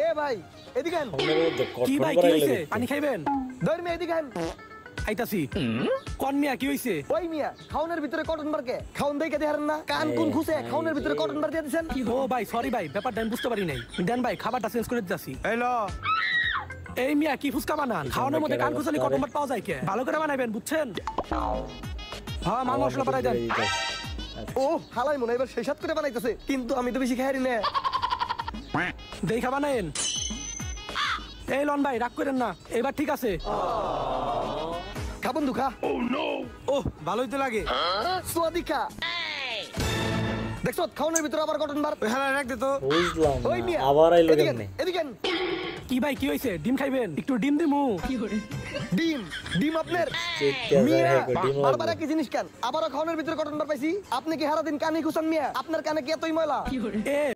এ ভাই এদিকে আন। কি ভাই কি হইছে? পানি খাইবেন? ধর মিয়া এদিকে আন। আইতাছি। কোন মিয়া কি হইছে? ওই মিয়া খাউনের ভিতরে কটন বারকে খাউন দেইকে দেহারেন না কান কোন খুশে খাউনের ভিতরে কটন বার দিয়ে দিছেন। ও ভাই সরি ভাই ব্যাপারটা আমি বুঝতে পারি নাই। দেন ভাই খাবারটা চেঞ্জ করে দিতাছি। এই ল এই মিয়া কি ফুচকা বানান? খাওয়ানোর মধ্যে কান খুসালি কটন বাট পাওয়া যায় কে? ভালো করে বানাইবেন বুঝছেন? হ্যাঁ মাল মশলা পাঠাই দেন। ও হালাই মনে এবার শেষাত করে বানাইতেছে কিন্তু আমি তো বেশি খাইরি না। দেখা বানাইন। এই লন ভাই রাগ করেন না এবার ঠিক আছে। খা বন্ধু খা। ওহ ভালোই তো লাগে। সুয়াদি খা। দেখছো খাউনের ভিতরে আবার কটন বার। ওই হালা রাখ দে তো। বুঝলাম ওই মিয়া আবার আইলো এদিকে আন, কেমনে? এদিকে আন। কি ভাই কি হইছে? ডিম খাইবেন? একটু ডিম দিমু। ডিম ডিম আপনার চেকটা মিয়া যায় ডিম বারবার একই জিনিস কেন আবারও খাউনের ভিতরে কটন বার পাইছি আপনি কি সারাদিন কানে খুশান মিয়া আপনার কানে কি এতই ময়লা? এ